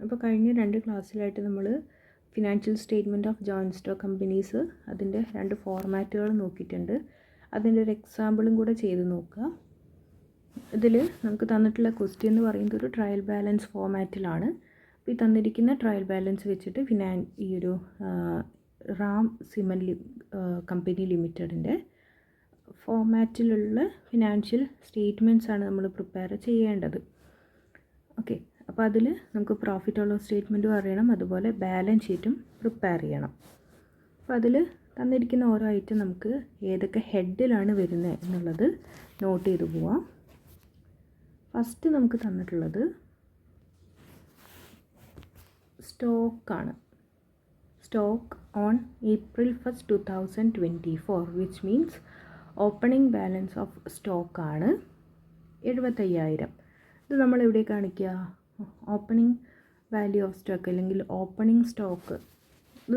അപ്പോൾ കഴിഞ്ഞ 2 ക്ലാസ്സിലായിട്ട് നമ്മൾ financial statement of joint stock companies അതിൻ്റെ 2 ഫോർമാറ്റുകൾ നോക്കിയിട്ടുണ്ട്. അതിൻ്റെ ഒരു എക്സാമ്പിളും കൂടെ ചെയ്ത് നോക്കുക. ഇതിൽ നമുക്ക് തന്നിട്ടുള്ള ക്വസ്റ്റ്യൻ എന്ന് പറയുന്നത് ഒരു ട്രയൽ ബാലൻസ് ഫോർമാറ്റിലാണ്. അപ്പോൾ ഈ തന്നിരിക്കുന്ന ട്രയൽ ബാലൻസ് വെച്ചിട്ട് ഈ ഒരു റാം സിമൻറ്റ് കമ്പനി ലിമിറ്റഡിൻ്റെ ഫോർമാറ്റിലുള്ള ഫിനാൻഷ്യൽ സ്റ്റേറ്റ്മെൻറ്റ്സ് ആണ് നമ്മൾ പ്രിപ്പയർ ചെയ്യേണ്ടത്. ഓക്കെ, അപ്പോൾ അതിൽ നമുക്ക് പ്രോഫിറ്റ് ആൻഡ് ലോസ് സ്റ്റേറ്റ്മെൻറ്റും അറിയണം, അതുപോലെ ബാലൻസ് ഷീറ്റും പ്രിപ്പയർ ചെയ്യണം. അപ്പോൾ അതിൽ തന്നിരിക്കുന്ന ഓരോ ഐറ്റം നമുക്ക് ഏതൊക്കെ ഹെഡിലാണ് വരുന്നത് എന്നുള്ളത് നോട്ട് ചെയ്ത് പോവാം. ഫസ്റ്റ് നമുക്ക് തന്നിട്ടുള്ളത് സ്റ്റോക്കാണ്. Stock on April 1, 2024 which means opening balance of സ്റ്റോക്കാണ് 75,000. ഇത് നമ്മൾ എവിടെ കാണിക്കുക? ഓപ്പണിംഗ് വാല്യൂ ഓഫ് സ്റ്റോക്ക് അല്ലെങ്കിൽ ഓപ്പണിംഗ് സ്റ്റോക്ക്. ഇത്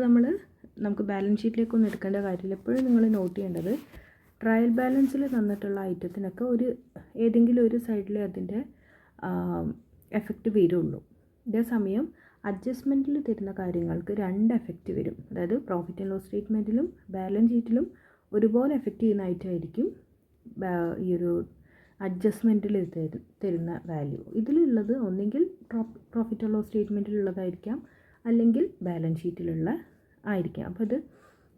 നമുക്ക് ബാലൻസ് ഷീറ്റിലേക്കൊന്നും എടുക്കേണ്ട കാര്യമില്ല. എപ്പോഴും നിങ്ങൾ നോട്ട് ചെയ്യേണ്ടത് ട്രയൽ ബാലൻസിൽ തന്നിട്ടുള്ള ഐറ്റത്തിനൊക്കെ ഏതെങ്കിലും ഒരു സൈഡിൽ അതിൻ്റെ എഫക്റ്റ് വരുള്ളൂ. ഇതേസമയം അഡ്ജസ്റ്റ്മെൻറ്റിൽ തരുന്ന കാര്യങ്ങൾക്ക് 2 എഫക്റ്റ് വരും. അതായത് പ്രോഫിറ്റ് ആൻഡ് ലോസ് സ്റ്റേറ്റ്മെൻറ്റിലും ബാലൻസ് ഷീറ്റിലും ഒരുപോലെ എഫക്റ്റ് ചെയ്യുന്ന ഐറ്റമായിരിക്കും ഈ ഒരു അഡ്ജസ്റ്റ്മെൻറ്റിൽ തരുന്ന വാല്യൂ. ഇതിലുള്ളത് ഒന്നെങ്കിൽ പ്രോഫിറ്റ് ആൻഡ് ലോസ് സ്റ്റേറ്റ്മെൻറ്റിലുള്ളതായിരിക്കാം, അല്ലെങ്കിൽ ബാലൻസ് ഷീറ്റിലുള്ള ആയിരിക്കാം. അപ്പോൾ ഇത്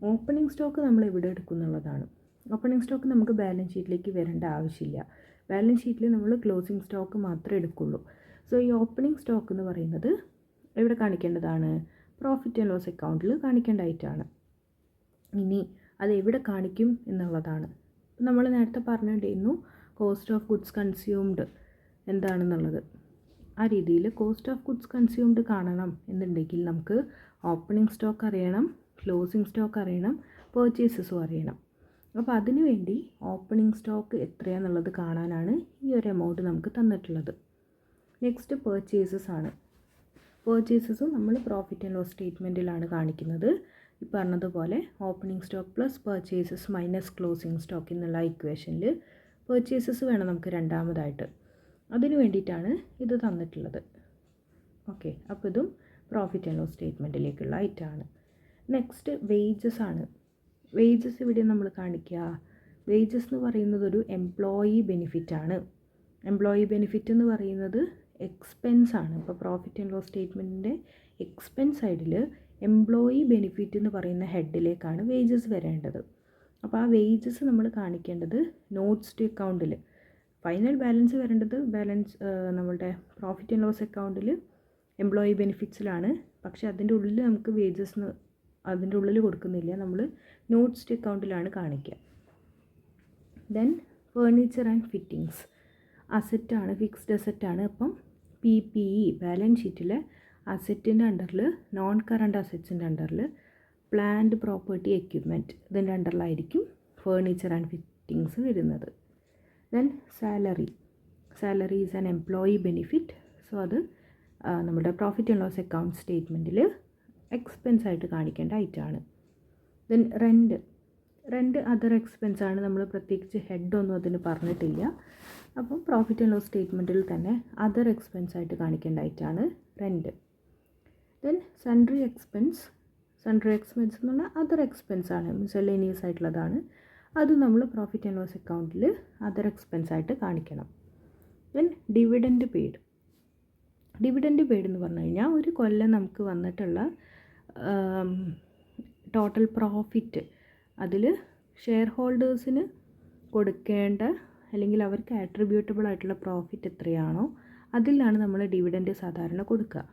ഓപ്പണിംഗ് സ്റ്റോക്ക് നമ്മൾ എവിടെ എടുക്കുന്നുള്ളതാണ്. ഓപ്പണിംഗ് സ്റ്റോക്ക് നമുക്ക് ബാലൻസ് ഷീറ്റിലേക്ക് വരേണ്ട ആവശ്യമില്ല. ബാലൻസ് ഷീറ്റിൽ നമ്മൾ ക്ലോസിംഗ് സ്റ്റോക്ക് മാത്രമേ എടുക്കുള്ളൂ. സോ ഈ ഓപ്പണിംഗ് സ്റ്റോക്ക് എന്ന് പറയുന്നത് എവിടെ കാണിക്കേണ്ടതാണ്? പ്രോഫിറ്റ് ആൻഡ് ലോസ് അക്കൗണ്ടിൽ കാണിക്കേണ്ട ഐറ്റമാണ്. ഇനി അത് എവിടെ കാണിക്കും എന്നുള്ളതാണ്. നമ്മൾ നേരത്തെ പറഞ്ഞിട്ടുണ്ടായിരുന്നു കോസ്റ്റ് ഓഫ് ഗുഡ്സ് കൺസ്യൂംഡ് എന്താണെന്നുള്ളത്. ആ രീതിയിൽ കോസ്റ്റ് ഓഫ് ഗുഡ്സ് കൺസ്യൂംഡ് കാണണം എന്നുണ്ടെങ്കിൽ നമുക്ക് ഓപ്പണിംഗ് സ്റ്റോക്ക് അറിയണം, ക്ലോസിംഗ് സ്റ്റോക്ക് അറിയണം, പർച്ചേസസും അറിയണം. അപ്പോൾ അതിനു വേണ്ടി ഓപ്പണിംഗ് സ്റ്റോക്ക് എത്രയാണെന്നുള്ളത് കാണാനാണ് ഈ ഒരു എമൗണ്ട് നമുക്ക് തന്നിട്ടുള്ളത്. നെക്സ്റ്റ് പർച്ചേസസ് ആണ്. പർച്ചേസസും നമ്മൾ പ്രോഫിറ്റ് ആൻഡ് ലോസ് സ്റ്റേറ്റ്മെൻറ്റിലാണ് കാണിക്കുന്നത്. ഈ പറഞ്ഞതുപോലെ opening stock plus purchases minus closing stock എന്നുള്ള ഇക്വേഷനിൽ പർച്ചേസസ് വേണം നമുക്ക് രണ്ടാമതായിട്ട്. അതിന് വേണ്ടിയിട്ടാണ് ഇത് തന്നിട്ടുള്ളത്. ഓക്കെ, അപ്പോൾ ഇതും പ്രോഫിറ്റ് ആൻഡ് ലോസ് സ്റ്റേറ്റ്മെൻറ്റിലേക്കുള്ള ഐറ്റമാണ്. നെക്സ്റ്റ് വേജസ് ആണ്. വേജസ് ഇവിടെ നമ്മൾ കാണിക്കുക. വേജസ് എന്ന് പറയുന്നത് ഒരു എംപ്ലോയി ബെനിഫിറ്റാണ്. എംപ്ലോയി ബെനിഫിറ്റ് എന്ന് പറയുന്നത് എക്സ്പെൻസ് ആണ്. ഇപ്പോൾ പ്രോഫിറ്റ് ആൻഡ് ലോസ് സ്റ്റേറ്റ്മെൻറ്റിൻ്റെ എക്സ്പെൻസ് സൈഡിൽ എംപ്ലോയി ബെനിഫിറ്റ് എന്ന് പറയുന്ന ഹെഡിലേക്കാണ് വേജസ് വരേണ്ടത്. അപ്പോൾ ആ വേജസ് നമ്മൾ കാണിക്കേണ്ടത് നോട്ട്സ് ടു അക്കൗണ്ടിൽ. ഫൈനൽ ബാലൻസ് വരേണ്ടത് നമ്മളുടെ പ്രോഫിറ്റ് ആൻഡ് ലോസ് അക്കൗണ്ടിൽ എംപ്ലോയി ബെനിഫിറ്റ്സിലാണ്. പക്ഷേ അതിൻ്റെ ഉള്ളിൽ നമുക്ക് വേജസ് അതിൻ്റെ ഉള്ളിൽ കൊടുക്കുന്നില്ല, നമ്മൾ നോട്ട്സ് ടു അക്കൗണ്ടിലാണ് കാണിക്കുക. ദെൻ ഫേർണിച്ചർ ആൻഡ് ഫിറ്റിങ്സ് അസറ്റാണ്, ഫിക്സ്ഡ് അസറ്റാണ്. അപ്പം PPE ബാലൻസ് ഷീറ്റിലെ അസറ്റിൻ്റെ അണ്ടറിൽ നോൺ കറണ്ട് അസറ്റ്സിൻ്റെ അണ്ടറിൽ പ്ലാൻഡ് പ്രോപ്പർട്ടി എക്യുപ്മെൻറ്റ് ഇതിൻ്റെ അണ്ടറിലായിരിക്കും ഫേർണിച്ചർ ആൻഡ് ഫിറ്റിങ്സ് വരുന്നത്. Then salary is an employee benefit. So അത് നമ്മുടെ പ്രോഫിറ്റ് ആൻഡ് ലോസ് അക്കൗണ്ട് സ്റ്റേറ്റ്മെൻറ്റിൽ എക്സ്പെൻസ് ആയിട്ട് കാണിക്കേണ്ട ഐറ്റമാണ്. ദെൻ റെൻറ്റ് അതർ എക്സ്പെൻസ് ആണ്. നമ്മൾ പ്രത്യേകിച്ച് ഹെഡൊന്നും അതിന് പറഞ്ഞിട്ടില്ല. അപ്പം പ്രോഫിറ്റ് ആൻഡ് ലോസ് സ്റ്റേറ്റ്മെൻറ്റിൽ തന്നെ അതർ എക്സ്പെൻസ് ആയിട്ട് കാണിക്കേണ്ട ഐറ്റമാണ് റെൻറ്റ്. ദെൻ സൺട്രി എക്സ്പെൻസ് എന്ന് പറഞ്ഞാൽ അതർ എക്സ്പെൻസ് ആണ്, മിസലേനിയസ് ആയിട്ടുള്ളതാണ്. അത് നമ്മൾ പ്രോഫിറ്റ് ആൻഡ് ലോസ് അക്കൗണ്ടിൽ അതർ എക്സ്പെൻസ് ആയിട്ട് കാണിക്കണം. ദെൻ ഡിവിഡൻഡ് പെയ്ഡ് എന്ന് പറഞ്ഞു കഴിഞ്ഞാൽ ഒരു കൊല്ലം നമുക്ക് വന്നിട്ടുള്ള ടോട്ടൽ പ്രോഫിറ്റ് അതിൽ ഷെയർ ഹോൾഡേഴ്സിന് കൊടുക്കേണ്ട അല്ലെങ്കിൽ അവർക്ക് ആട്രിബ്യൂട്ടബിൾ ആയിട്ടുള്ള പ്രോഫിറ്റ് എത്രയാണോ അതിലാണ് നമ്മൾ ഡിവിഡൻഡ് സാധാരണ കൊടുക്കുക.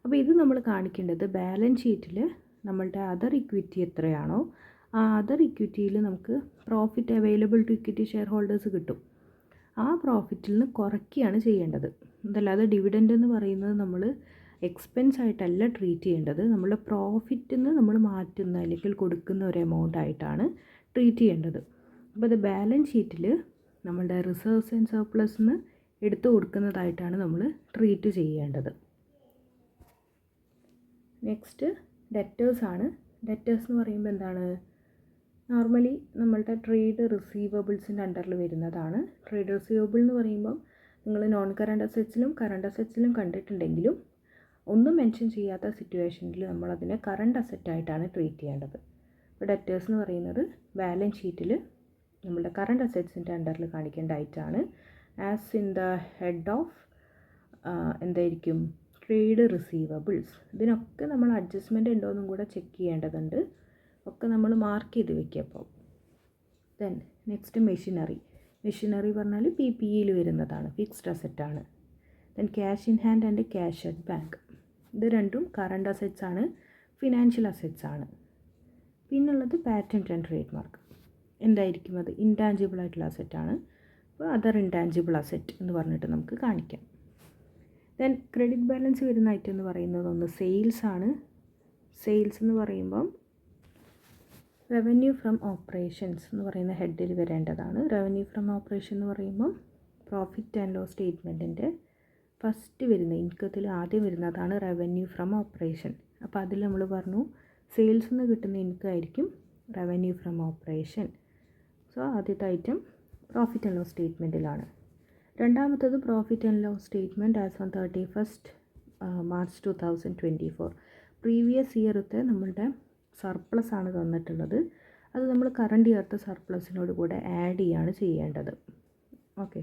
അപ്പോൾ ഇത് നമ്മൾ കാണിക്കേണ്ടത് ബാലൻസ് ഷീറ്റിൽ നമ്മളുടെ അതർ ഇക്വിറ്റി എത്രയാണോ ആ അതർ ഇക്വിറ്റിയിൽ നമുക്ക് profit available to equity share holders കിട്ടും. ആ പ്രോഫിറ്റിൽ നിന്ന് കുറയ്ക്കുകയാണ് ചെയ്യേണ്ടത്. അതല്ലാതെ ഡിവിഡൻഡ് എന്ന് പറയുന്നത് നമ്മൾ എക്സ്പെൻസ് ആയിട്ടല്ല ട്രീറ്റ് ചെയ്യേണ്ടത്. നമ്മളുടെ പ്രോഫിറ്റിൽ നിന്ന് നമ്മൾ മാറ്റുന്ന അല്ലെങ്കിൽ കൊടുക്കുന്ന ഒരു എമൗണ്ട് ആയിട്ടാണ് ട്രീറ്റ് ചെയ്യേണ്ടത്. അപ്പോൾ അത് ബാലൻസ് ഷീറ്റിൽ നമ്മളുടെ റിസർവ്സ് ആൻഡ് സർപ്ലസ് നിന്ന് എടുത്തു കൊടുക്കുന്നതായിട്ടാണ് നമ്മൾ ട്രീറ്റ് ചെയ്യേണ്ടത്. നെക്സ്റ്റ് ഡെറ്റേഴ്സ് ആണ്. ഡെറ്റേഴ്സ് എന്ന് പറയുമ്പോൾ എന്താണ്? നോർമലി നമ്മളുടെ ട്രേഡ് റിസീവബിൾസിൻ്റെ അണ്ടറിൽ വരുന്നതാണ്. ട്രേഡ് റിസീവബിൾ എന്ന് പറയുമ്പം നിങ്ങൾ നോൺ കറണ്ട് അസറ്റ്സിലും കറണ്ട് അസറ്റ്സിലും കണ്ടിട്ടുണ്ടെങ്കിലും ഒന്നും മെൻഷൻ ചെയ്യാത്ത സിറ്റുവേഷനിൽ നമ്മളതിനെ കറണ്ട് അസറ്റായിട്ടാണ് ട്രീറ്റ് ചെയ്യേണ്ടത്. ഇപ്പോൾ ഡെറ്റേഴ്സ് എന്ന് പറയുന്നത് ബാലൻസ് ഷീറ്റിൽ നമ്മളുടെ കറണ്ട് അസറ്റ്സിൻ്റെ അണ്ടറിൽ കാണിക്കേണ്ട ഐറ്റമാണ്. As in the head of എന്തായിരിക്കും ട്രേഡ് റിസീവബിൾസ്. ഇതിനൊക്കെ നമ്മൾ അഡ്ജസ്റ്റ്മെൻറ്റ് ഉണ്ടോ എന്നും കൂടെ ചെക്ക് ചെയ്യേണ്ടതുണ്ട്. ഒക്കെ നമ്മൾ മാർക്ക് ചെയ്ത് വെക്കുക. അപ്പോൾ ദെൻ നെക്സ്റ്റ് മെഷീനറി പറഞ്ഞാൽ PPEയിൽ വരുന്നതാണ്, ഫിക്സ്ഡ് അസറ്റാണ്. Then cash in hand and cash at bank, ഇത് രണ്ടും കറണ്ട് അസറ്റ്സ് ആണ്, ഫിനാൻഷ്യൽ അസറ്റ്സ് ആണ്. പിന്നുള്ളത് പാറ്റൻറ്റ് ആൻഡ് ട്രേഡ് മാർക്ക്. എന്തായിരിക്കും അത്? ഇൻടാഞ്ചിബിൾ ആയിട്ടുള്ള അസറ്റാണ്. അപ്പോൾ അതർ ഇൻടാഞ്ചിബിൾ അസറ്റ് എന്ന് പറഞ്ഞിട്ട് നമുക്ക് കാണിക്കാം. ദെൻ ക്രെഡിറ്റ് ബാലൻസ് വരുന്ന ഐറ്റം എന്ന് പറയുന്നത് ഒന്ന് സെയിൽസ് ആണ്. സെയിൽസ് എന്ന് പറയുമ്പം റവന്യൂ ഫ്രം ഓപ്പറേഷൻസ് എന്ന് പറയുന്ന ഹെഡിൽ വരേണ്ടതാണ്. റവന്യൂ ഫ്രം ഓപ്പറേഷൻ എന്ന് പറയുമ്പം പ്രോഫിറ്റ് ആൻഡ് ലോസ് സ്റ്റേറ്റ്മെൻറ്റിൻ്റെ ഫസ്റ്റ് വരുന്ന ഇൻകത്തിൽ ആദ്യം വരുന്നതാണ് റവന്യൂ ഫ്രം ഓപ്പറേഷൻ. അപ്പോൾ അതിൽ നമ്മൾ പറഞ്ഞു സെയിൽസ് നിന്ന് കിട്ടുന്ന ഇൻകം ആയിരിക്കും റവന്യൂ ഫ്രം ഓപ്പറേഷൻ. സോ ആദ്യത്തെ ഐറ്റം പ്രോഫിറ്റ് ആൻഡ് ലോസ് സ്റ്റേറ്റ്മെൻറ്റിലാണ്. രണ്ടാമത്തത് profit and loss statement as on 31st March 2024. Previous ഇയറത്തെ നമ്മളുടെ സർപ്ലസ് ആണ് തന്നിട്ടുള്ളത്. അത് നമ്മൾ കറണ്ട് ഇയർത്തെ സർപ്ലസിനോട് കൂടെ ആഡ് ചെയ്യാണ് ചെയ്യേണ്ടത്. Okay.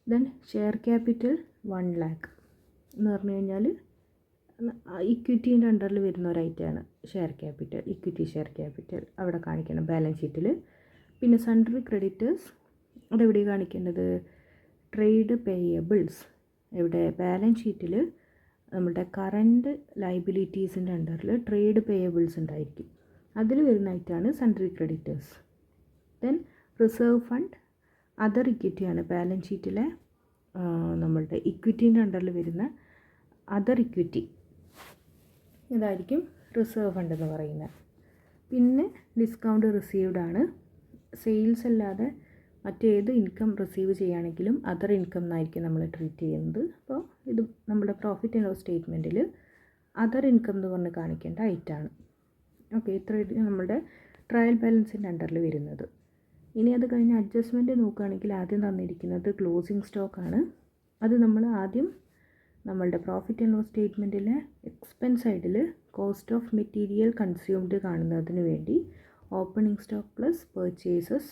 Then share capital 1 lakh എന്ന് പറഞ്ഞു കഴിഞ്ഞാൽ ഇക്വിറ്റീൻ്റെ അണ്ടറിൽ വരുന്ന ഒരു ഐറ്റമാണ് share capital, equity share capital അവിടെ കാണിക്കണം ബാലൻസ് ഷീറ്റിൽ. പിന്നെ സൺട്രി ക്രെഡിറ്റേഴ്സ് അതെവിടെ കാണിക്കേണ്ടത്? ട്രേഡ് പേയബിൾസ് എവിടെ? ബാലൻസ് ഷീറ്റിൽ നമ്മുടെ കറണ്ട് ലൈബിലിറ്റീസിൻ്റെ അണ്ടറിൽ ട്രേഡ് പേയബിൾസ് ഉണ്ടായിരിക്കും, അതിൽ വരുന്ന ഐറ്റമാണ് sundry creditors. Then reserve fund other ഇക്വിറ്റിയാണ്, ബാലൻസ് ഷീറ്റിലെ നമ്മളുടെ ഇക്വിറ്റീൻ്റെ അണ്ടറിൽ വരുന്ന അതർ ഇക്വിറ്റി, ഇതായിരിക്കും റിസർവ് ഫണ്ട് എന്ന് പറയുന്നത്. പിന്നെ ഡിസ്കൗണ്ട് റിസീവ്ഡ് ആണ്. സെയിൽസ് അല്ലാതെ മറ്റേത് ഇൻകം റിസീവ് ചെയ്യുകയാണെങ്കിലും അതർ ഇൻകം എന്നായിരിക്കും നമ്മൾ ട്രീറ്റ് ചെയ്യുന്നത്. അപ്പോൾ ഇത് നമ്മുടെ പ്രോഫിറ്റ് ആൻഡ് ലോസ് സ്റ്റേറ്റ്മെൻറ്റിൽ അതർ ഇൻകം എന്ന് പറഞ്ഞ് കാണിക്കേണ്ട ഐറ്റമാണ്. ഓക്കെ, ഇത്ര നമ്മുടെ ട്രയൽ ബാലൻസിൻ്റെ അണ്ടറിൽ വരുന്നത്. ഇനി അത് കഴിഞ്ഞ് അഡ്ജസ്റ്റ്മെൻറ്റ് നോക്കുകയാണെങ്കിൽ ആദ്യം തന്നിരിക്കുന്നത് ക്ലോസിംഗ് സ്റ്റോക്കാണ്. അത് നമ്മൾ ആദ്യം നമ്മളുടെ പ്രോഫിറ്റ് ആൻഡ് ലോസ് സ്റ്റേറ്റ്മെൻറ്റിലെ എക്സ്പെൻസ് സൈഡിൽ കോസ്റ്റ് ഓഫ് മെറ്റീരിയൽ കൺസ്യൂംഡ് കാണുന്നതിന് വേണ്ടി opening stock plus purchases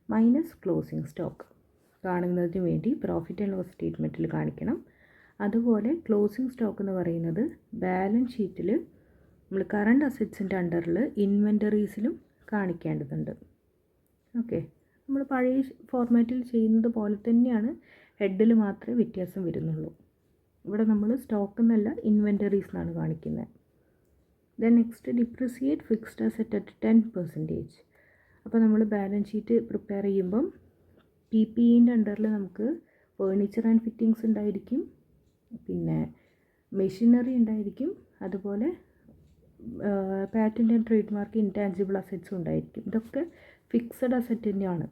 minus closing stock കാണുന്നതിന് വേണ്ടി പ്രോഫിറ്റ് ആൻഡ് ലോസ് സ്റ്റേറ്റ്മെൻറ്റിൽ കാണിക്കണം. അതുപോലെ ക്ലോസിംഗ് സ്റ്റോക്ക് എന്ന് പറയുന്നത് ബാലൻസ് ഷീറ്റിൽ നമ്മൾ കറണ്ട് അസറ്റ്സിൻ്റെ അണ്ടറിൽ ഇൻവെൻറ്ററീസിലും കാണിക്കേണ്ടതുണ്ട്. ഓക്കെ, നമ്മൾ പഴയ ഫോർമാറ്റിൽ ചെയ്യുന്നത് പോലെ തന്നെയാണ്, ഹെഡിൽ മാത്രമേ വ്യത്യാസം വരുന്നുള്ളൂ. ഇവിടെ നമ്മൾ സ്റ്റോക്ക് എന്നല്ല ഇൻവെൻറ്ററീസ് എന്നാണ് കാണിക്കുന്നത്. Then next depreciate fixed asset at 10%. അപ്പോൾ നമ്മൾ ബാലൻസ് ഷീറ്റ് പ്രിപ്പയർ ചെയ്യുമ്പം PPEൻ്റെ അണ്ടറിൽ നമുക്ക് ഫേർണിച്ചർ ആൻഡ് ഫിറ്റിങ്സ് ഉണ്ടായിരിക്കും, പിന്നെ മെഷീനറി ഉണ്ടായിരിക്കും, അതുപോലെ patent and trade mark intangible അസറ്റ്സും ഉണ്ടായിരിക്കും. ഇതൊക്കെ ഫിക്സഡ് അസറ്റ് തന്നെയാണ്.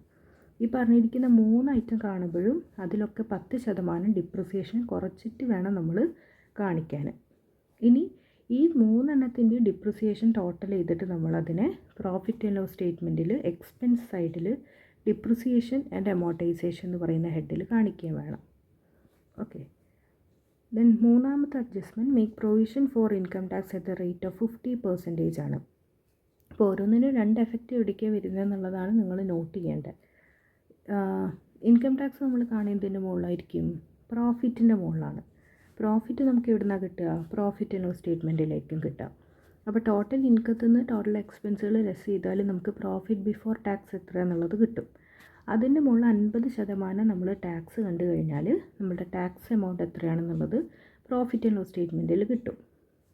ഈ പറഞ്ഞിരിക്കുന്ന 3 ഐറ്റം കാണുമ്പോഴും അതിലൊക്കെ 10% ഡിപ്രിസിയേഷൻ കുറച്ചിട്ട് വേണം നമ്മൾ കാണിക്കാൻ. ഇനി ഈ 3 എണ്ണത്തിൻ്റെ ഡിപ്രിസിയേഷൻ ടോട്ടൽ ചെയ്തിട്ട് നമ്മളതിനെ പ്രോഫിറ്റ് ആൻഡ് ലോസ് സ്റ്റേറ്റ്മെൻറ്റിൽ എക്സ്പെൻസ് സൈഡിൽ ഡിപ്രിസിയേഷൻ ആൻഡ് അമോർട്ടൈസേഷൻ എന്ന് പറയുന്ന ഹെഡിൽ കാണിക്കുകയും വേണം. ഓക്കെ. ദെൻ മൂന്നാമത്തെ adjustment make provision for income tax at the rate of 50% ആണ്. അപ്പോൾ ഓരോന്നിനും 2 എഫക്റ്റ് എവിടേക്കാണ് വരുന്നത് എന്നുള്ളതാണ് നിങ്ങൾ നോട്ട് ചെയ്യേണ്ടത്. ഇൻകം ടാക്സ് നമ്മൾ കാണുന്നതിൻ്റെ മുകളിലായിരിക്കും, പ്രോഫിറ്റിൻ്റെ മുകളിലാണ്. പ്രോഫിറ്റ് നമുക്ക് എവിടെ നിന്നാണ് കിട്ടുക? പ്രോഫിറ്റ് ആൻഡ് ലോസ് സ്റ്റേറ്റ്മെൻറ്റിലേക്കും കിട്ടുക. അപ്പോൾ ടോട്ടൽ ഇൻകത്തിൽ നിന്ന് ടോട്ടൽ എക്സ്പെൻസുകൾ ലെസ് ചെയ്താൽ നമുക്ക് പ്രോഫിറ്റ് ബിഫോർ ടാക്സ് എത്ര എന്നുള്ളത് കിട്ടും. അതിൻ്റെ മുകളിൽ 50% നമ്മൾ ടാക്സ് കണ്ടു കഴിഞ്ഞാൽ നമ്മുടെ ടാക്സ് എമൗണ്ട് എത്രയാണെന്നുള്ളത് പ്രോഫിറ്റ് ആൻഡ് ലോസ് സ്റ്റേറ്റ്മെൻറ്റിൽ കിട്ടും.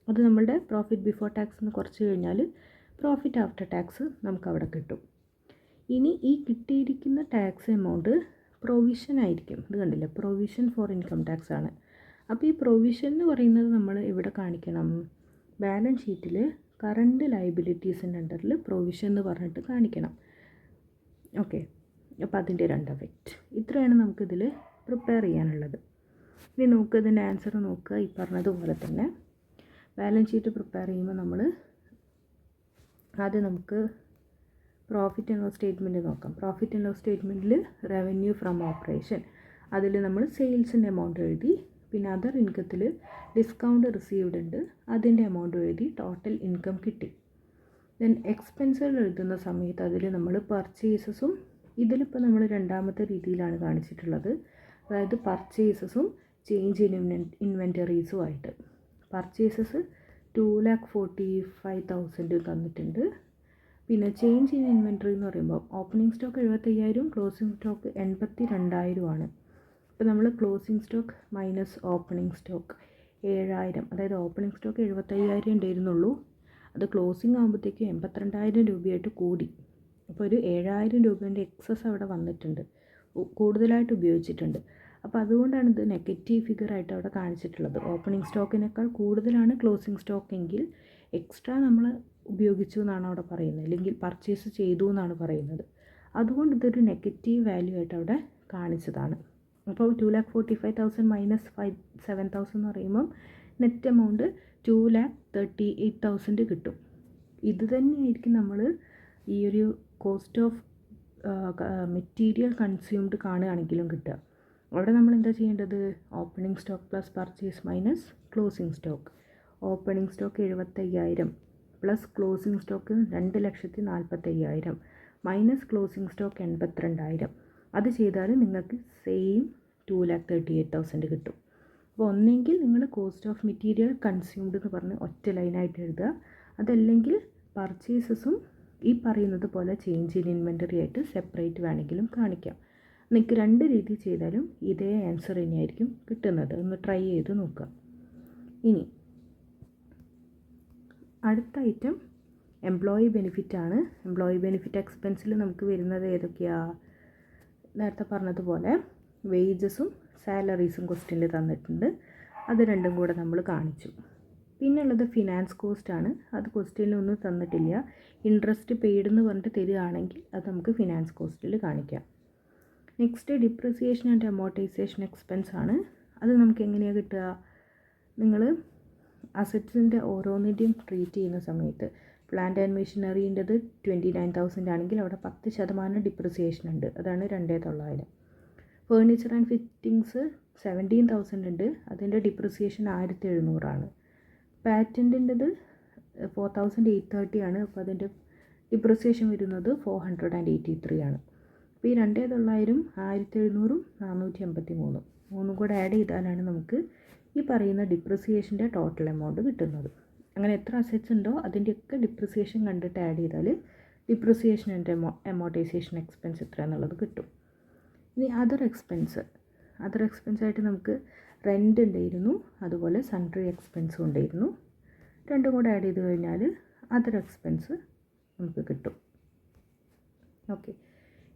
അത് നമ്മളുടെ പ്രോഫിറ്റ് ബിഫോർ ടാക്സ് എന്ന് കുറച്ച് കഴിഞ്ഞാൽ പ്രോഫിറ്റ് ആഫ്റ്റർ ടാക്സ് നമുക്കവിടെ കിട്ടും. ഇനി ഈ കിട്ടിയിരിക്കുന്ന ടാക്സ് എമൗണ്ട് പ്രൊവിഷൻ ആയിരിക്കും. ഇത് കണ്ടില്ലേ, പ്രൊവിഷൻ ഫോർ ഇൻകം ടാക്സ് ആണ്. അപ്പോൾ ഈ പ്രൊവിഷൻ എന്ന് പറയുന്നത് നമ്മൾ ഇവിടെ കാണിക്കണം, ബാലൻസ് ഷീറ്റിൽ കറണ്ട് ലയബിലിറ്റീസിൻ്റെ അണ്ടറിൽ പ്രൊവിഷൻ എന്ന് പറഞ്ഞിട്ട് കാണിക്കണം. ഓക്കെ, അപ്പോൾ അതിൻ്റെ 2 എഫക്റ്റ്. ഇത്രയാണ് നമുക്കിതിൽ പ്രിപ്പയർ ചെയ്യാനുള്ളത്. ഇനി നോക്കുക, ഇതിൻ്റെ ആൻസർ നോക്കുക. ഈ പറഞ്ഞതുപോലെ തന്നെ ബാലൻസ് ഷീറ്റ് പ്രിപ്പയർ ചെയ്യുമ്പോൾ നമ്മൾ ആദ്യം നമുക്ക് പ്രോഫിറ്റ് ആൻഡ് ലോസ് സ്റ്റേറ്റ്മെൻറ്റ് നോക്കാം. പ്രോഫിറ്റ് ആൻഡ് ലോസ് സ്റ്റേറ്റ്മെൻറ്റിൽ റവന്യൂ ഫ്രം ഓപ്പറേഷൻ, അതിൽ നമ്മൾ സെയിൽസിൻ്റെ എമൗണ്ട് എഴുതി, പിന്നെ അതർ ഇൻകത്തിൽ ഡിസ്കൗണ്ട് റിസീവ്ഡ് ഉണ്ട്, അതിൻ്റെ എമൗണ്ട് എഴുതി ടോട്ടൽ ഇൻകം കിട്ടി. ദെൻ എക്സ്പെൻസുകൾ എഴുതുന്ന സമയത്ത് അതിൽ നമ്മൾ പർച്ചേസസും, ഇതിലിപ്പോൾ നമ്മൾ രണ്ടാമത്തെ രീതിയിലാണ് കാണിച്ചിട്ടുള്ളത്, അതായത് പർച്ചേസസും ചേഞ്ച് ഇൻ ഇൻവെൻറ്ററീസും ആയിട്ട്. പർച്ചേസസ് 2,45,000 തന്നിട്ടുണ്ട്. പിന്നെ ചേഞ്ച് ഇൻ ഇൻവെൻറ്ററി എന്ന് പറയുമ്പോൾ ഓപ്പണിംഗ് സ്റ്റോക്ക് 75,000, ക്ലോസിംഗ് സ്റ്റോക്ക് 82,000 ആണ്. ഇപ്പോൾ നമ്മൾ closing stock minus opening stock 7,000, അതായത് ഓപ്പണിംഗ് സ്റ്റോക്ക് 75,000 ഉണ്ടായിരുന്നുള്ളൂ, അത് ക്ലോസിംഗ് ആകുമ്പോഴത്തേക്കും 82,000 രൂപയായിട്ട് കൂടി. അപ്പോൾ ഒരു 7,000 രൂപേൻ്റെ എക്സസ് അവിടെ വന്നിട്ടുണ്ട്, കൂടുതലായിട്ട് ഉപയോഗിച്ചിട്ടുണ്ട്. അപ്പോൾ അതുകൊണ്ടാണ് ഇത് നെഗറ്റീവ് ഫിഗറായിട്ട് അവിടെ കാണിച്ചിട്ടുള്ളത്. ഓപ്പണിംഗ് സ്റ്റോക്കിനേക്കാൾ കൂടുതലാണ് ക്ലോസിംഗ് സ്റ്റോക്ക് എങ്കിൽ എക്സ്ട്രാ നമ്മൾ ഉപയോഗിച്ചു എന്നാണ് അവിടെ പറയുന്നത്, അല്ലെങ്കിൽ പർച്ചേസ് ചെയ്തു എന്നാണ് പറയുന്നത്. അതുകൊണ്ട് ഇതൊരു നെഗറ്റീവ് വാല്യൂ ആയിട്ട് അവിടെ കാണിച്ചതാണ്. അപ്പോൾ 2,45,000 മൈനസ് 7,000 എന്ന് പറയുമ്പം നെറ്റ് എമൗണ്ട് 2,38,000 കിട്ടും. ഇത് തന്നെയായിരിക്കും നമ്മൾ ഈ ഒരു കോസ്റ്റ് ഓഫ് മെറ്റീരിയൽ കൺസ്യൂംഡ് കാണുകയാണെങ്കിലും കിട്ടുക. അവിടെ നമ്മൾ എന്താ ചെയ്യേണ്ടത്? Opening stock plus purchase minus closing stock. Opening stock 75,000 plus closing stock 2,45,000 minus closing stock 82,000. അത് ചെയ്താൽ നിങ്ങൾക്ക് സെയിം 2,38,000 കിട്ടും. അപ്പോൾ ഒന്നെങ്കിൽ നിങ്ങൾ കോസ്റ്റ് ഓഫ് മെറ്റീരിയൽ കൺസ്യൂംഡ് എന്ന് പറഞ്ഞ് ഒറ്റ ലൈനായിട്ട് എഴുതുക, അതല്ലെങ്കിൽ പർച്ചേസസും ഈ പറയുന്നത് പോലെ ചേഞ്ച് ഇൻ ഇൻവെൻറ്ററി ആയിട്ട് സെപ്പറേറ്റ് വേണമെങ്കിലും കാണിക്കാം. നിങ്ങൾക്ക് രണ്ട് രീതി ചെയ്താലും ഇതേ ആൻസർ തന്നെയായിരിക്കും കിട്ടുന്നത്. ഒന്ന് ട്രൈ ചെയ്ത് നോക്കുക. ഇനി അടുത്ത ഐറ്റം എംപ്ലോയി ബെനിഫിറ്റാണ്. എംപ്ലോയി ബെനിഫിറ്റ് എക്സ്പെൻസിൽ നമുക്ക് വരുന്നത് ഏതൊക്കെയാണ്? നേരത്തെ പറഞ്ഞതുപോലെ വേജസും സാലറീസും ക്വസ്റ്റ്യനിൽ തന്നിട്ടുണ്ട്, അത് രണ്ടും കൂടെ നമ്മൾ കാണിച്ചു. പിന്നുള്ളത് ഫിനാൻസ് കോസ്റ്റാണ്, അത് ക്വസ്റ്റ്യനിലൊന്നും തന്നിട്ടില്ല. ഇൻട്രസ്റ്റ് പെയ്ഡ് എന്ന് പറഞ്ഞിട്ട് തരികയാണെങ്കിൽ അത് നമുക്ക് ഫിനാൻസ് കോസ്റ്റിൽ കാണിക്കാം. Next depreciation and amortisation expense ആണ്. അത് നമുക്ക് എങ്ങനെയാണ് കിട്ടുക? നിങ്ങൾ അസറ്റ്സിൻ്റെ ഓരോന്നിൻ്റെയും ട്രീറ്റ് ചെയ്യുന്ന സമയത്ത് പ്ലാന്റ് ആൻഡ് മെഷീനറീൻ്റെത് 29,000 ആണെങ്കിൽ അവിടെ 10% ഡിപ്രിസിയേഷൻ ഉണ്ട്, അതാണ് 2,900. ഫേർണിച്ചർ ആൻഡ് ഫിറ്റിങ്സ് 17,000 ഉണ്ട്, അതിൻ്റെ ഡിപ്രിസിയേഷൻ 1,700 ആണ്. പാറ്റൻറ്റിൻ്റെത് 4,830 ആണ്, അപ്പോൾ അതിൻ്റെ ഡിപ്രിസിയേഷൻ വരുന്നത് 483 ആണ്. അപ്പോൾ ഈ 2,900, 1,700, 483 മൂന്നും കൂടെ ആഡ് ചെയ്താലാണ് നമുക്ക് ഈ പറയുന്ന ഡിപ്രിസിയേഷൻ്റെ ടോട്ടൽ എമൗണ്ട് കിട്ടുന്നത്. അങ്ങനെ എത്ര അസറ്റ്സ് ഉണ്ടോ അതിൻ്റെയൊക്കെ ഡിപ്രിസിയേഷൻ കണ്ടിട്ട് ആഡ് ചെയ്താൽ ഡിപ്രിസിയേഷൻ ആൻഡ് അമോർട്ടൈസേഷൻ എക്സ്പെൻസ് എത്ര എന്നുള്ളത് കിട്ടും. ഇനി അതർ എക്സ്പെൻസായിട്ട് നമുക്ക് റെൻ്റ് ഉണ്ടായിരുന്നു, അതുപോലെ സൺട്രി എക്സ്പെൻസും ഉണ്ടായിരുന്നു. രണ്ടും കൂടെ ആഡ് ചെയ്ത് കഴിഞ്ഞാൽ അതർ എക്സ്പെൻസ് നമുക്ക് കിട്ടും. ഓക്കെ,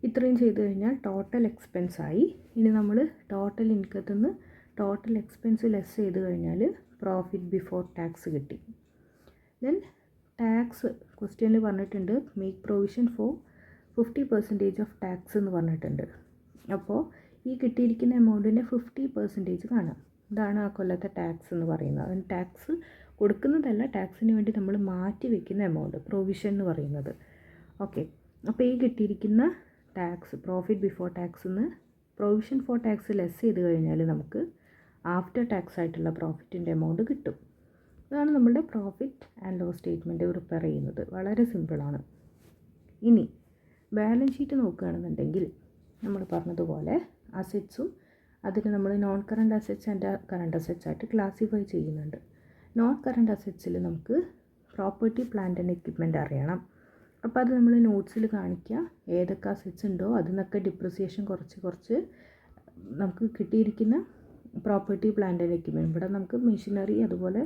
ഇത്രയും ചെയ്ത് കഴിഞ്ഞാൽ ടോട്ടൽ എക്സ്പെൻസായി. ഇനി നമ്മൾ ടോട്ടൽ ഇൻകത്തിൽ നിന്ന് ടോട്ടൽ എക്സ്പെൻസ് ലെസ് ചെയ്ത് കഴിഞ്ഞാൽ പ്രോഫിറ്റ് ബിഫോർ ടാക്സ് കിട്ടി. ദെൻ ടാക്സ് ക്വസ്റ്റ്യനിൽ പറഞ്ഞിട്ടുണ്ട് make provision for 50% of tax എന്ന് പറഞ്ഞിട്ടുണ്ട്. അപ്പോൾ ഈ കിട്ടിയിരിക്കുന്ന എമൗണ്ടിൻ്റെ 50% കാണാം. ഇതാണ് ആ കൊല്ലത്തെ ടാക്സ് എന്ന് പറയുന്നത്. അതിന് ടാക്സ് കൊടുക്കുന്നതല്ല, ടാക്സിന് വേണ്ടി നമ്മൾ മാറ്റി വയ്ക്കുന്ന എമൗണ്ട് പ്രൊവിഷൻ എന്ന് പറയുന്നത്. ഓക്കെ, അപ്പോൾ ഈ കിട്ടിയിരിക്കുന്ന ടാക്സ് പ്രോഫിറ്റ് ബിഫോർ ടാക്സ് നിന്ന് പ്രൊവിഷൻ ഫോർ ടാക്സ് ലെസ് ചെയ്ത് കഴിഞ്ഞാൽ നമുക്ക് ആഫ്റ്റർ ടാക്സ് ആയിട്ടുള്ള പ്രോഫിറ്റിൻ്റെ എമൗണ്ട് കിട്ടും. അതാണ് നമ്മളുടെ profit and loss statement prepare ചെയ്യുന്നത്. വളരെ സിമ്പിളാണ്. ഇനി ബാലൻസ് ഷീറ്റ് നോക്കുകയാണെന്നുണ്ടെങ്കിൽ നമ്മൾ പറഞ്ഞതുപോലെ അസറ്റ്സും അതിന് നമ്മൾ non current assets and current assets ആയിട്ട് ക്ലാസിഫൈ ചെയ്യുന്നുണ്ട്. നോൺ കറണ്ട് അസറ്റ്സിൽ നമുക്ക് പ്രോപ്പർട്ടി പ്ലാന്റ് ആൻഡ് എക്യുപ്മെൻറ്റ് അറിയണം. അപ്പോൾ അത് നമ്മൾ നോട്ട്സിൽ കാണിക്കുക, ഏതൊക്കെ അസറ്റ്സ് ഉണ്ടോ അതിൽ നിന്നൊക്കെ ഡിപ്രിസിയേഷൻ കുറച്ച് നമുക്ക് കിട്ടിയിരിക്കുന്ന പ്രോപ്പർട്ടി പ്ലാന്റ് ആൻഡ് എക്യുപ്മെൻറ്റ്. ഇവിടെ നമുക്ക് മെഷീനറി അതുപോലെ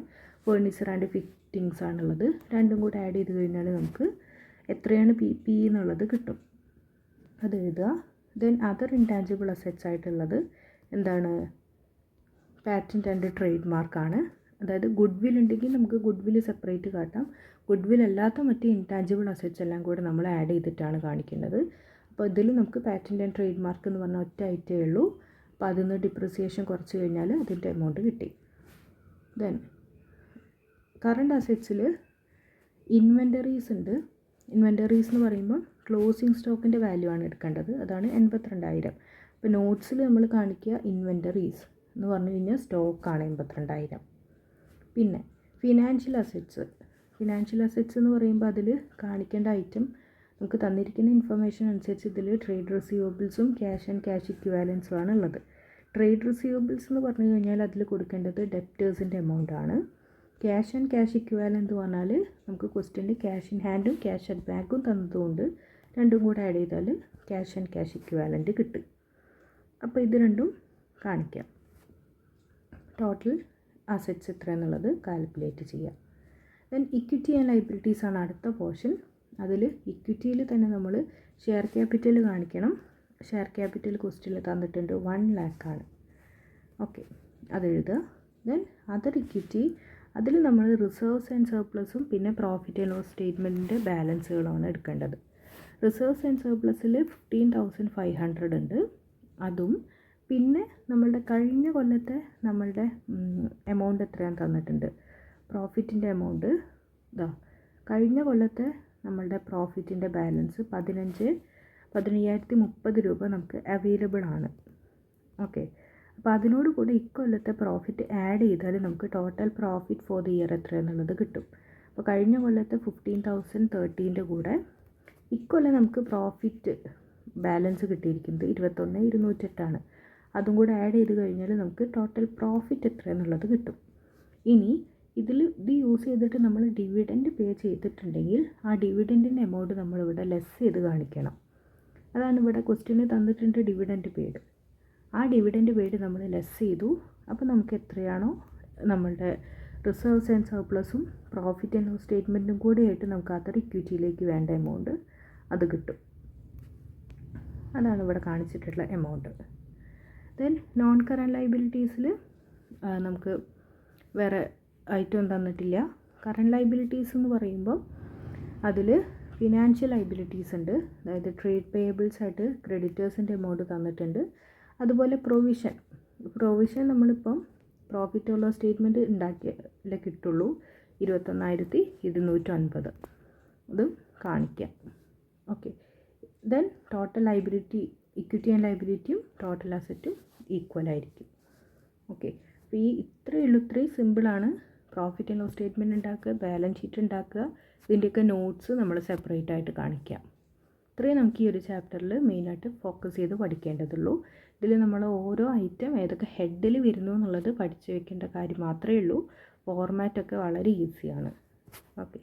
ഫേർണിച്ചർ ആൻഡ് ഫിറ്റിങ്സ് ആണുള്ളത്. രണ്ടും കൂടെ ആഡ് ചെയ്ത് കഴിഞ്ഞാൽ നമുക്ക് എത്രയാണ് പി എന്നുള്ളത് കിട്ടും, അത് എഴുതുക. ദെൻ അതർ ഇൻടാഞ്ചിബിൾ അസറ്റ്സ് ആയിട്ടുള്ളത് എന്താണ്? പാറ്റൻറ്റ് ആൻഡ് ട്രേഡ് മാർക്കാണ്. അതായത് ഗുഡ് വിൽ ഉണ്ടെങ്കിൽ നമുക്ക് ഗുഡ് വിൽ സെപ്പറേറ്റ് കാട്ടാം, ഗുഡ് വിൽ അല്ലാത്ത മറ്റ് ഇൻടാഞ്ചിബിൾ അസറ്റ്സ് എല്ലാം കൂടെ നമ്മൾ ആഡ് ചെയ്തിട്ടാണ് കാണിക്കേണ്ടത്. അപ്പോൾ ഇതിൽ നമുക്ക് പാറ്റൻറ്റ് ആൻഡ് ട്രേഡ് മാർക്ക് എന്ന് പറഞ്ഞാൽ ഒറ്റ ഐറ്റമേ ഉള്ളൂ. അപ്പോൾ അതിൽ നിന്ന് ഡിപ്രിസിയേഷൻ കുറച്ച് കഴിഞ്ഞാൽ അതിൻ്റെ എമൗണ്ട് കിട്ടി. ദെൻ കറണ്ട് അസറ്റ്സിൽ ഇൻവെൻറ്ററീസ് ഉണ്ട്. ഇൻവെൻറ്ററീസ് എന്ന് പറയുമ്പോൾ ക്ലോസിംഗ് സ്റ്റോക്കിൻ്റെ വാല്യൂ ആണ് എടുക്കേണ്ടത്, അതാണ് 82,000. അപ്പോൾ നോട്ട്സിൽ നമ്മൾ കാണിക്കുക ഇൻവെൻറ്ററീസ്, എന്ന് പറഞ്ഞു കഴിഞ്ഞാൽ സ്റ്റോക്കാണ് 82,000. പിന്നെ ഫിനാൻഷ്യൽ അസറ്റ്സ് എന്ന് പറയുമ്പോൾ അതിൽ കാണിക്കേണ്ട ഐറ്റം നമുക്ക് തന്നിരിക്കുന്ന ഇൻഫർമേഷൻ അനുസരിച്ച് ഇതിൽ ട്രേഡ് റിസീവബിൾസും ക്യാഷ് ആൻഡ് ക്യാഷ് ഇക്വിവാലൻസും ആണ് ഉള്ളത്. ട്രേഡ് റിസീവബിൾസ് എന്ന് പറഞ്ഞു കഴിഞ്ഞാൽ അതിൽ കൊടുക്കേണ്ടത് ഡെപ്റ്റേഴ്സിൻ്റെ എമൗണ്ട് ആണ്. ക്യാഷ് ആൻഡ് ക്യാഷ് ഇക്വിവാലൻ്റ് എന്ന് പറഞ്ഞാൽ നമുക്ക് ക്വസ്റ്റ്യനിൽ ക്യാഷ് ഇൻ ഹാൻഡും ക്യാഷ് അറ്റ് ബാങ്കും തന്നതുകൊണ്ട് രണ്ടും കൂടെ ആഡ് ചെയ്താൽ ക്യാഷ് ആൻഡ് ക്യാഷ് ഇക്വിവാലൻ്റ് കിട്ടും. അപ്പോൾ ഇത് രണ്ടും കാണിക്കാം. ടോട്ടൽ അസറ്റ്സ് എത്ര എന്നുള്ളത് കാൽക്കുലേറ്റ് ചെയ്യാം. ദെൻ ഇക്വിറ്റി ആൻഡ് ലൈബിലിറ്റീസ് ആണ് അടുത്ത പോർഷൻ. അതിൽ ഇക്വിറ്റിയിൽ തന്നെ നമ്മൾ ഷെയർ ക്യാപിറ്റൽ കാണിക്കണം. ഷെയർ ക്യാപിറ്റൽ ക്വസ്റ്റ്യനിൽ തന്നിട്ടുണ്ട് 1 lakh ആണ്. ഓക്കെ, അതെഴുതുക. ദെൻ അതർ ഇക്വിറ്റി, അതിൽ നമ്മൾ റിസർവ്സ് ആൻഡ് സർപ്ലസും പിന്നെ പ്രോഫിറ്റ് ആൻഡ് ലോസ് സ്റ്റേറ്റ്മെൻറ്റിൻ്റെ ബാലൻസുകളാണ് എടുക്കേണ്ടത്. റിസർവ്സ് ആൻഡ് സർപ്ലസിൽ 15,500 ഉണ്ട്. അതും പിന്നെ നമ്മളുടെ കഴിഞ്ഞ കൊല്ലത്തെ നമ്മളുടെ എമൗണ്ട് എത്രയാണെന്ന് തന്നിട്ടുണ്ട്. പ്രോഫിറ്റിൻ്റെ എമൗണ്ട് ഇതാ, കഴിഞ്ഞ കൊല്ലത്തെ നമ്മളുടെ പ്രോഫിറ്റിൻ്റെ ബാലൻസ് 15,030 രൂപ നമുക്ക് അവൈലബിൾ ആണ്. ഓക്കെ, അപ്പോൾ അതിനോട് കൂടി ഇക്കൊല്ലത്തെ പ്രോഫിറ്റ് ആഡ് ചെയ്താൽ നമുക്ക് total profit for the year എത്രയെന്നുള്ളത് കിട്ടും. അപ്പോൾ കഴിഞ്ഞ കൊല്ലത്തെ 15,030ൻ്റെ കൂടെ ഇക്കൊല്ലം നമുക്ക് പ്രോഫിറ്റ് ബാലൻസ് കിട്ടിയിരിക്കുന്നത് 21,208 അതും കൂടെ ആഡ് ചെയ്ത് കഴിഞ്ഞാൽ നമുക്ക് ടോട്ടൽ പ്രോഫിറ്റ് എത്രയെന്നുള്ളത് കിട്ടും. ഇനി ഇത് യൂസ് ചെയ്തിട്ട് നമ്മൾ ഡിവിഡൻഡ് പേ ചെയ്തിട്ടുണ്ടെങ്കിൽ ആ ഡിവിഡൻറ്റിൻ്റെ എമൗണ്ട് നമ്മളിവിടെ ലെസ് ചെയ്ത് കാണിക്കണം. അതാണ് ഇവിടെ ക്വസ്റ്റ്യന് തന്നിട്ടുണ്ട് ഡിവിഡൻഡ് പെയ്ഡ്. ആ ഡിവിഡൻഡ് പെയ്ഡ് നമ്മൾ ലെസ് ചെയ്തു. അപ്പോൾ നമുക്ക് എത്രയാണോ നമ്മളുടെ റിസർവ്സ് ആൻഡ് സർപ്ലസും പ്രോഫിറ്റ് ആൻഡ് ലോസ് സ്റ്റേറ്റ്മെൻറ്റും കൂടിയായിട്ട് നമുക്ക് അതർ ഇക്വിറ്റിയിലേക്ക് വേണ്ട എമൗണ്ട് അത് കിട്ടും. അതാണ് ഇവിടെ കാണിച്ചിട്ടുള്ള എമൗണ്ട്. ദെൻ നോൺ കറൻറ്റ് ലൈബിലിറ്റീസിൽ നമുക്ക് വേറെ ഐറ്റം തന്നിട്ടില്ല. കറൻറ്റ് ലൈബിലിറ്റീസ് എന്ന് പറയുമ്പോൾ അതിൽ ഫിനാൻഷ്യൽ ലൈബിലിറ്റീസ് ഉണ്ട്. അതായത് ട്രേഡ് പേയബിൾസ് ആയിട്ട് ക്രെഡിറ്റേഴ്സിൻ്റെ എമൗണ്ട് തന്നിട്ടുണ്ട്. അതുപോലെ പ്രൊവിഷൻ നമ്മളിപ്പം പ്രോഫിറ്റ് ഉള്ള സ്റ്റേറ്റ്മെൻറ്റ് ഉണ്ടാക്കിയാലേ കിട്ടുള്ളൂ. 21,250 ഇത് കാണിക്കാം. Okay, then total liability, equity and ലൈബിലിറ്റിയും ടോട്ടൽ അസറ്റും ഈക്വൽ ആയിരിക്കും. ഓക്കെ, അപ്പോൾ ഇത്രയും സിമ്പിളാണ്. പ്രോഫിറ്റ് ആൻഡ് ലോസ് സ്റ്റേറ്റ്മെൻറ്റ് ഉണ്ടാക്കുക, ബാലൻസ് ഷീറ്റ് ഉണ്ടാക്കുക, ഇതിൻ്റെയൊക്കെ നോട്ട്സ് നമ്മൾ സെപ്പറേറ്റ് ആയിട്ട് കാണിക്കാം. ഇത്രയും നമുക്ക് ഈ ഒരു ചാപ്റ്ററിൽ മെയിനായിട്ട് ഫോക്കസ് ചെയ്ത് പഠിക്കേണ്ടതുള്ളൂ. ഇതിൽ നമ്മൾ ഓരോ ഐറ്റം ഏതൊക്കെ ഹെഡിൽ വരുന്നു എന്നുള്ളത് പഠിച്ചു വെക്കേണ്ട കാര്യം മാത്രമേ ഉള്ളൂ. ഫോർമാറ്റൊക്കെ വളരെ ഈസിയാണ്. ഓക്കെ.